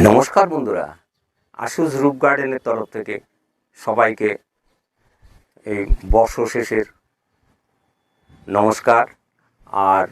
নমস্কার বন্ধুরা, আশুস রূপ গার্ডেনের তরফ থেকে সবাইকে এই বর্ষ শেষের নমস্কার আর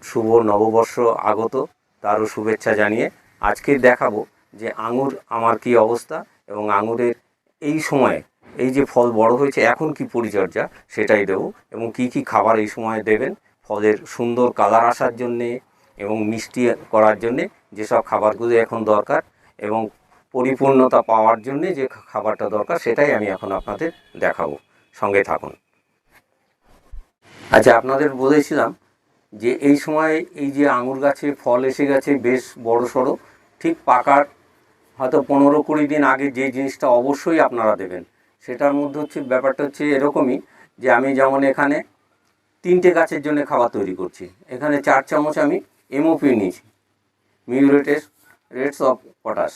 শুভ নববর্ষ আগত তারও শুভেচ্ছা জানিয়ে আজকে দেখাবো যে আঙুর আমার কি অবস্থা এবং আঙুরের এই সময়ে এই যে ফল বড় হয়েছে এখন কি পরিচর্যা সেটাই দেবো এবং কি কি খাবার এই সময় দেবেন ফলের সুন্দর কালার আসার জন্যে এবং মিষ্টি করার জন্যে যেসব খাবারগুলো এখন দরকার এবং পরিপূর্ণতা পাওয়ার জন্যে যে খাবারটা দরকার সেটাই আমি এখন আপনাদের দেখাবো। সঙ্গে থাকুন। আচ্ছা, আপনাদের বলেছিলাম যে এই সময় এই যে আঙুর গাছে ফল এসে গেছে বেশ বড় সড়ো, ঠিক পাকার হয়তো 15-20 দিন আগে যে জিনিসটা অবশ্যই আপনারা দেবেন সেটার মধ্যে হচ্ছে ব্যাপারটা হচ্ছে এরকমই যে আমি যেমন এখানে 3টে গাছের জন্য খাবার তৈরি করছি। এখানে 4 চামচ আমি এমওপি নিয়েছি, মিউরেটেড অফ পটাশ,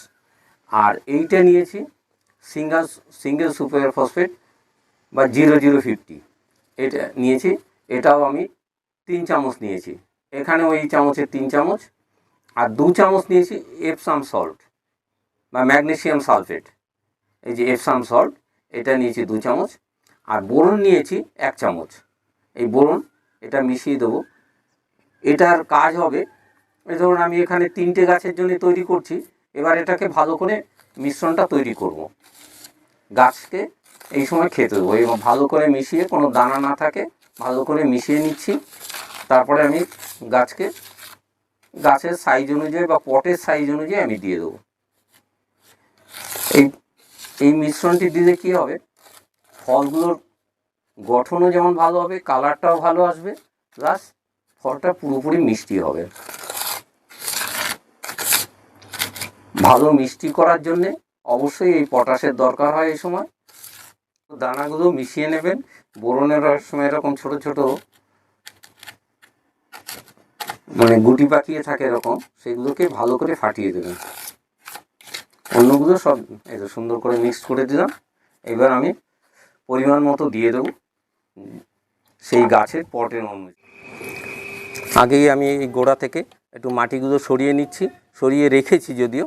আর এইটা নিয়েছি সিঙ্গেল সুপার ফসফেট বা 0050 এটা নিয়েছি, এটাও আমি 3 চামচ নিয়েছি। এখানে ওই চামচের 3 চামচ, আর 2 চামচ নিয়েছি এপসাম সল্ট বা ম্যাগনেসিয়াম সালফেট, এই যে এপসাম সল্ট এটা নিয়েছি 2 চামচ, আর বোরন নিয়েছি 1 চামচ। এই বোরন এটা মিশিয়ে দেবো। এটার কাজ হবে, এই ধরুন আমি এখানে 3টে গাছের জন্য তৈরি করছি, এবার এটাকে ভালো করে মিশ্রণটা তৈরি করব, গাছকে এই সময় খেতে দেবো এবং ভালো করে মিশিয়ে কোনো দানা না থাকে ভালো করে মিশিয়ে নিচ্ছি। তারপরে আমি গাছের সাইজ অনুযায়ী বা পটের সাইজ অনুযায়ী আমি দিয়ে দেবো। এই মিশ্রণটি দিলে কী হবে, ফলগুলোর গঠনও যেমন ভালো হবে, কালারটাও ভালো আসবে, প্লাস ফলটা পুরোপুরি মিষ্টি হবে। ভালো মিষ্টি করার জন্যে অবশ্যই এই পটাশের দরকার হয়। এই সময় দানাগুলো মিশিয়ে নেবেন। বোরনের সময় এরকম ছোট ছোট গুটি পাকিয়ে থাকে এরকম, সেগুলোকে ভালো করে ফাটিয়ে দেবেন। অন্যগুলো সব এটা সুন্দর করে মিক্স করে দিলাম। এবার আমি পরিমাণ মতো দিয়ে দেবো সেই গাছের পটের অনুযায়ী। আগেই আমি এই গোড়া থেকে একটু মাটিগুলো সরিয়ে নিচ্ছি, সরিয়ে রেখেছি যদিও।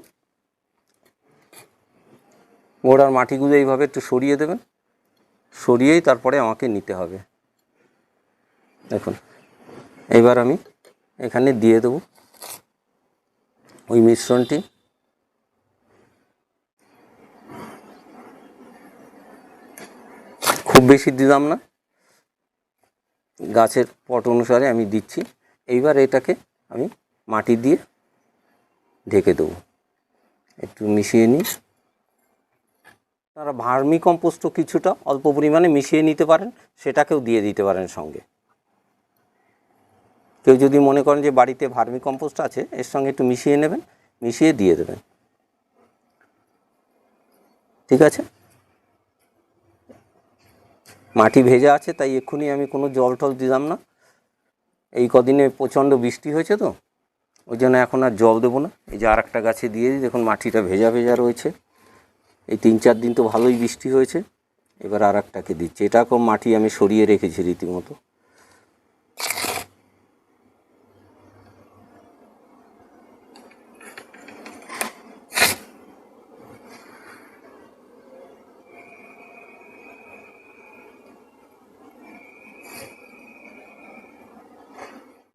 গোড়ার মাটিগুলো এইভাবে একটু সরিয়ে দেবেন, সরিয়েই তারপরে আমাকে নিতে হবে। দেখুন, এবার আমি এখানে দিয়ে দেবো ওই মিশ্রণটি। খুব বেশি দিলাম না, গাছের পট অনুসারে আমি দিচ্ছি। এইবার এটাকে আমি মাটি দিয়ে ঢেকে দেবো, একটু মিশিয়ে নিই। আপনারা ভার্মি কম্পোস্টও কিছুটা অল্প পরিমাণে মিশিয়ে নিতে পারেন, সেটাকেও দিয়ে দিতে পারেন সঙ্গে। কেউ যদি মনে করেন যে বাড়িতে ভার্মি কম্পোস্ট আছে, এর সঙ্গে একটু মিশিয়ে নেবেন, মিশিয়ে দিয়ে দেবেন। ঠিক আছে, মাটি ভেজা আছে তাই এক্ষুনি আমি কোনো জল টল দিলাম না। এই কদিনে প্রচণ্ড বৃষ্টি হয়েছে তো ওই জন্য এখন আর জল দেবো না। এই যে আর একটা গাছে দিয়ে দিই, দেখুন মাটিটা ভেজা ভেজা রয়েছে। এই 3-4 দিন তো ভালোই বৃষ্টি হয়েছে। এবার আর একটাকে দিচ্ছি, এটাকেও মাটি আমি সরিয়ে রেখেছি রীতিমতো।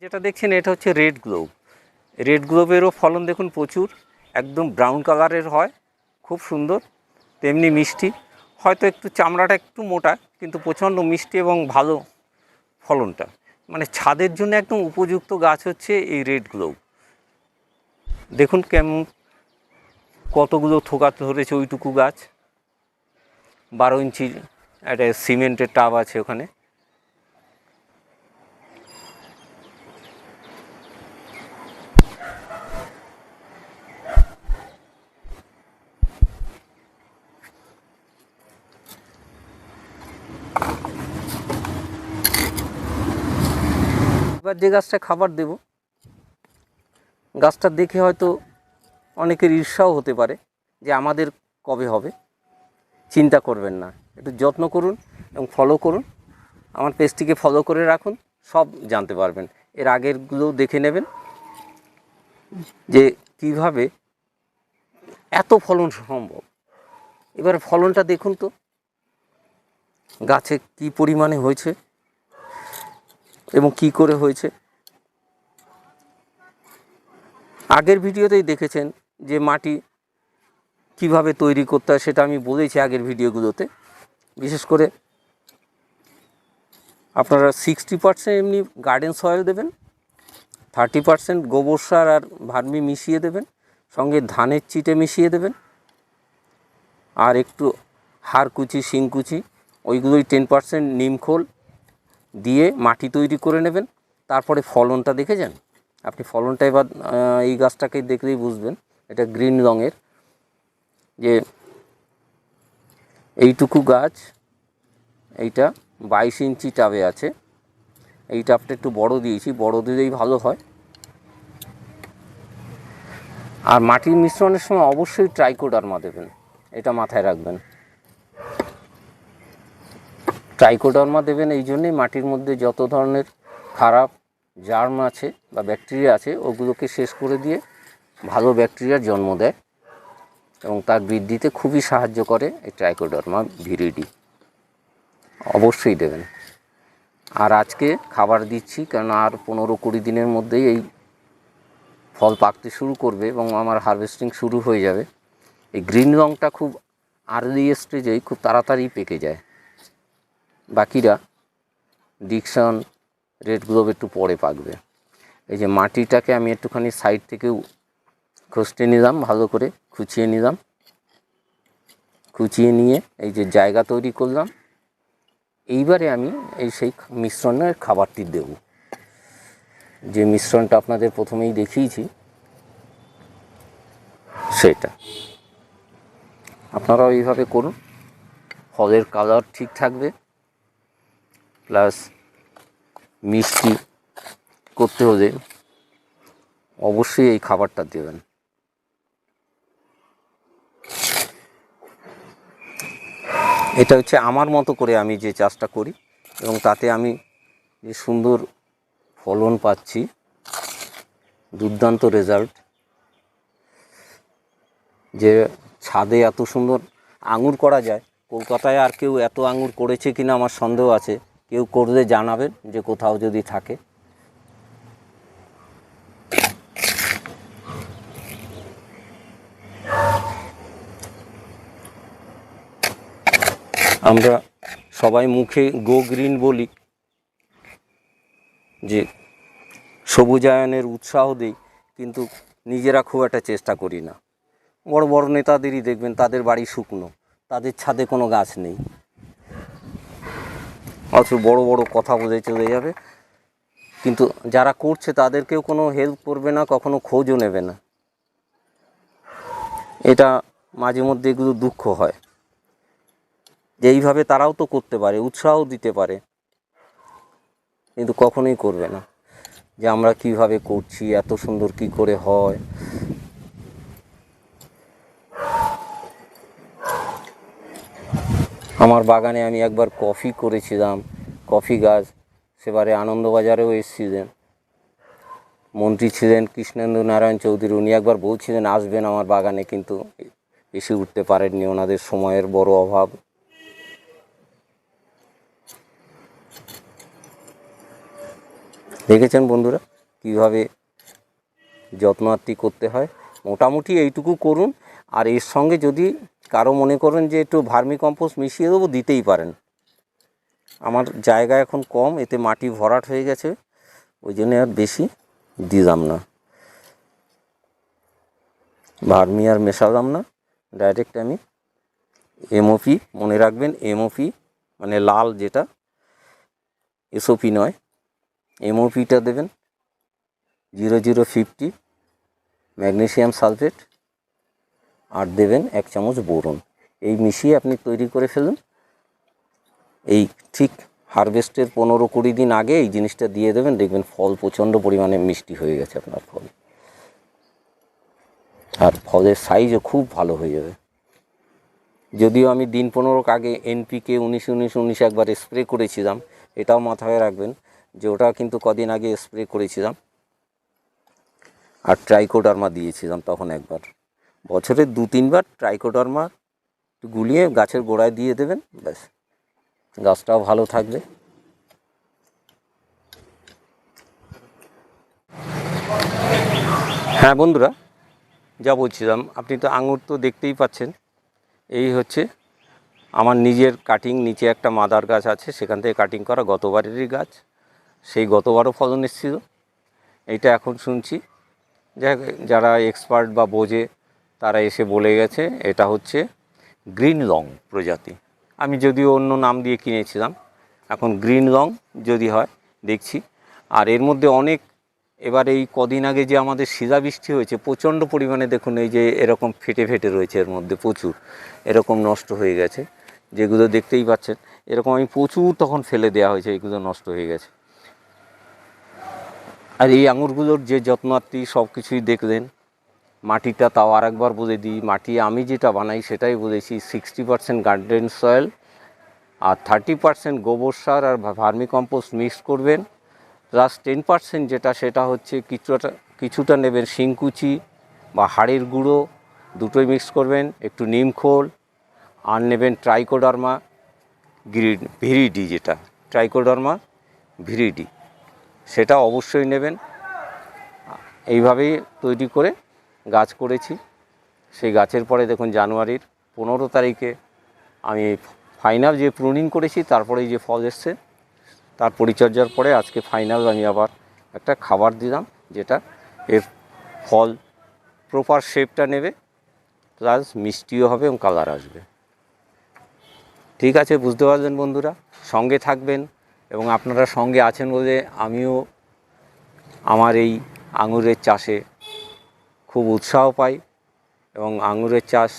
যেটা দেখছেন এটা হচ্ছে রেড গ্লোব। রেড গ্লোবেরও ফলন দেখুন প্রচুর, একদম ব্রাউন কালারের হয়, খুব সুন্দর, তেমনি মিষ্টি। হয়তো একটু চামড়াটা একটু মোটা, কিন্তু প্রচণ্ড মিষ্টি এবং ভালো ফলনটা। ছাদের জন্য একদম উপযুক্ত গাছ হচ্ছে এই রেড গ্লোব। দেখুন কেমন কতগুলো থোকা ধরেছে ওইটুকু গাছ। 12 ইঞ্চি একটা সিমেন্টের টাব আছে ওখানে। এবার যে গাছটা খাবার দেব, গাছটা দেখে হয়তো অনেকের ঈর্ষাও হতে পারে যে আমাদের কবে হবে। চিন্তা করবেন না, একটু যত্ন করুন এবং ফলো করুন। আমার পেজটিকে ফলো করে রাখুন, সব জানতে পারবেন। এর আগেরগুলো দেখে নেবেন যে কিভাবে এত ফলন সম্ভব। এবারে ফলনটা দেখুন তো গাছে কি পরিমাণে হয়েছে এবং কি করে হয়েছে। আগের ভিডিওতেই দেখেছেন যে মাটি কিভাবে তৈরি করতে হয়, সেটা আমি বলেছি আগের ভিডিওগুলোতে। বিশেষ করে আপনারা 60% এমনি গার্ডেন সয়েল দেবেন, 30% গোবর সার আর ভার্মি মিশিয়ে দেবেন, সঙ্গে ধানের চিটে মিশিয়ে দেবেন, আর একটু হাড়কুচি শিংকুচি ওইগুলোই 10% নিমখোল দিয়ে মাটি তৈরি করে নেবেন। তারপরে ফলনটা দেখে যান আপনি। ফলনটা এবার এই গাছটাকে দেখলেই বুঝবেন, এটা গ্রিন রঙের। যে এইটুকু গাছ, এইটা 22 ইঞ্চি টাবে আছে। এই টাবটা একটু বড় দিয়েছি, বড় দিলেই ভালো হয়। আর মাটির মিশ্রণের সময় অবশ্যই ট্রাইকোডার্মা দেবেন, এটা মাথায় রাখবেন। ট্রাইকোডার্মা দেবেন এই জন্যেই, মাটির মধ্যে যত ধরনের খারাপ জার্ম আছে বা ব্যাকটেরিয়া আছে ওগুলোকে শেষ করে দিয়ে ভালো ব্যাকটেরিয়ার জন্ম দেয় এবং তার বৃদ্ধিতে খুবই সাহায্য করে এই ট্রাইকোডার্মা ভিরিডি। অবশ্যই দেবেন। আর আজকে খাবার দিচ্ছি, কারণ আর 15-20 দিনের মধ্যেই এই ফল পাকতে শুরু করবে এবং আমার হারভেস্টিং শুরু হয়ে যাবে। এই গ্রিন রঙটা খুব আর্লি স্টেজেই খুব তাড়াতাড়ি পেকে যায়, বাকিরা ডিকশন রেড গ্লোব একটু পরে পাকবে। এই যে মাটিটাকে আমি একটুখানি সাইড থেকে খসতে নিলাম, ভালো করে খুঁচিয়ে নিলাম, খুঁচিয়ে নিয়ে এই যে জায়গা তৈরি করলাম। এইবারে আমি এই সেই মিশ্রণের খাবারটি দেব, যে মিশ্রণটা আপনাদের প্রথমেই দেখিয়েছি সেটা। আপনারাও এইভাবে করুন, ফলের কালার ঠিক থাকবে, প্লাস মিষ্টি করতে হলে অবশ্যই এই খাবারটা দেবেন। এটা হচ্ছে আমার মতো করে আমি যে চাষটা করি এবং তাতে আমি যে সুন্দর ফলন পাচ্ছি, দুর্দান্ত রেজাল্ট। যে ছাদে এত সুন্দর আঙুর করা যায়, কলকাতায় আর কেউ এত আঙুর করেছে কিনা আমার সন্দেহ আছে। কেউ করলে জানাবেন যে কোথাও যদি থাকে। আমরা সবাই মুখে গো গ্রিন বলি, যে সবুজায়নের উৎসাহ দিই, কিন্তু নিজেরা খুব একটা চেষ্টা করি না। বড় বড় নেতাদেরই দেখবেন তাদের বাড়ি শুকনো, তাদের ছাদে কোনো গাছ নেই, অথচ বড় বড় কথা বলে চলে যাবে, কিন্তু যারা করছে তাদেরকেও কোনো হেল্প করবে না, কখনো খোঁজও নেবে না। এটা মাঝে মধ্যে এগুলো দুঃখ হয় যে এইভাবে তারাও তো করতে পারে, উৎসাহ দিতে পারে, কিন্তু কখনোই করবে না যে আমরা কিভাবে করছি, এত সুন্দর কি করে হয়। আমার বাগানে আমি একবার কফি করেছিলাম, কফি গাছ, সেবারে আনন্দবাজারেও এসেছিলেন, মন্ত্রী ছিলেন কৃষ্ণেন্দু নারায়ণ চৌধুরী, উনি একবার বলছিলেন আসবেন আমার বাগানে, কিন্তু এসে উঠতে পারেননি, ওনাদের সময়ের বড় অভাব। দেখেছেন বন্ধুরা কীভাবে যত্নার্থী করতে হয়। মোটামুটি এইটুকু করুন। আর এর সঙ্গে যদি কারো মনে করেন যে একটু ভার্মি কম্পোস্ট মিশিয়ে দেবো, দিতেই পারেন। আমার জায়গা এখন কম, এতে মাটি ভরাট হয়ে গেছে, ওই জন্য আর বেশি দিলাম না, ভার্মি আর মেশালাম না। ডাইরেক্ট আমি এমওপি, মনে রাখবেন এমওপি মানে লাল যেটা, এসওপি নয়, এমওপিটা দেবেন। 0050 ম্যাগনেসিয়াম সালফেট, আর দেবেন 1 চামচ বোরন। এই মিশিয়ে আপনি তৈরি করে ফেলুন। এই ঠিক হারভেস্টের 15-20 দিন আগে এই জিনিসটা দিয়ে দেবেন, দেখবেন ফল প্রচণ্ড পরিমাণে মিষ্টি হয়ে গেছে আপনার ফল, আর ফলের সাইজও খুব ভালো হয়ে যাবে। যদিও আমি দিন 15 আগে NPK 19-19-19 একবার স্প্রে করেছিলাম, এটাও মাথায় রাখবেন যে ওটা কিন্তু কদিন আগে স্প্রে করেছিলাম। আর ট্রাইকোডার্মা দিয়েছিলাম তখন একবার। বছরে 2-3 বার ট্রাইকোডার্মা গুলিয়ে গাছের গোড়ায় দিয়ে দেবেন, ব্যাস গাছটাও ভালো থাকবে। হ্যাঁ বন্ধুরা, যা বলছিলাম, আপনি তো আঙুর তো দেখতেই পাচ্ছেন। এই হচ্ছে আমার নিজের কাটিং, নিচে একটা মাদার গাছ আছে, সেখান থেকে কাটিং করা গতবারেরই গাছ। সেই গতবারও ফলন এসেছিল। এইটা এখন শুনছি যারা এক্সপার্ট বা বোঝে তারা এসে বলে গেছে এটা হচ্ছে গ্রিন লং প্রজাতি। আমি যদিও অন্য নাম দিয়ে কিনেছিলাম, এখন গ্রিন লং যদি হয় দেখছি। আর এর মধ্যে অনেক, এবার এই কদিন আগে যে আমাদের শিলাবৃষ্টি হয়েছে প্রচণ্ড পরিমাণে, দেখুন এই যে এরকম ফেটে ফেটে রয়েছে, এর মধ্যে প্রচুর এরকম নষ্ট হয়ে গেছে, যেগুলো দেখতেই পাচ্ছেন এরকম আমি প্রচুর তখন ফেলে দেওয়া হয়েছে, এইগুলো নষ্ট হয়ে গেছে। আর এই আঙুরগুলোর যে যত্নার্থী সব কিছুই দেখলেন। মাটিটা তাও আরেকবার বলে দিই, মাটি আমি যেটা বানাই সেটাই বলেছি, 60% গার্ডেন সয়েল আর 30% গোবর সার আর ভার্মি কম্পোস্ট মিক্স করবেন, প্লাস 10% যেটা সেটা হচ্ছে কিছুটা নেবেন শিংকুচি বা হাড়ের গুঁড়ো, দুটোই মিক্স করবেন, একটু নিমখোল, আর নেবেন ট্রাইকোডার্মা ভিরিডি, যেটা ট্রাইকোডার্মা ভিরিডি সেটা অবশ্যই নেবেন। এইভাবেই তৈরি করে গাছ করেছি। সেই গাছের পরে দেখুন জানুয়ারির 15 তারিখে আমি ফাইনাল যে প্রুনিং করেছি, তারপরে যে ফল এসছে, তার পরিচর্যার পরে আজকে ফাইনাল আমি আবার একটা খাবার দিলাম, যেটা এর ফল প্রপার শেপটা নেবে, প্লাস মিষ্টিও হবে এবং কালার আসবে। ঠিক আছে, বুঝতে পারলেন বন্ধুরা, সঙ্গে থাকবেন এবং আপনারা সঙ্গে আছেন বলে আমিও আমার এই আঙুরের চাষে খুব উৎসাহ পাই। এবং আঙুরের চাষ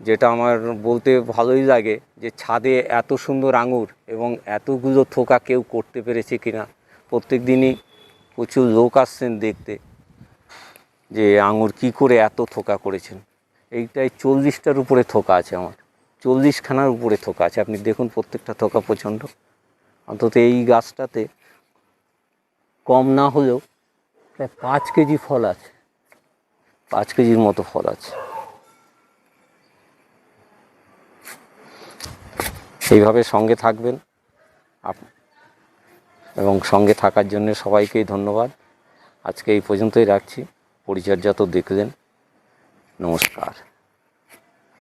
যেটা আমার বলতে ভালোই লাগে, যে ছাদে এত সুন্দর আঙুর এবং এতগুলো থোকা কেউ করতে পেরেছে কিনা। প্রত্যেক দিনই প্রচুর লোক আসছেন দেখতে যে আঙুর কি করে এত থোকা করেছেন। এইটাই 40টার উপরে থোকা আছে, আমার 40খানার উপরে থোকা আছে। আপনি দেখুন প্রত্যেকটা থোকা প্রচণ্ড। অন্তত এই গাছটাতে কম না হলেও প্রায় 5 কেজি ফল আছে, 5 কেজির মতো ফল আছে। সেইভাবে সঙ্গে থাকবেন এবং সঙ্গে থাকার জন্য সবাইকেই ধন্যবাদ। আজকে এই পর্যন্তই রাখছি। পরিচর্যা তো দেখলেন। নমস্কার।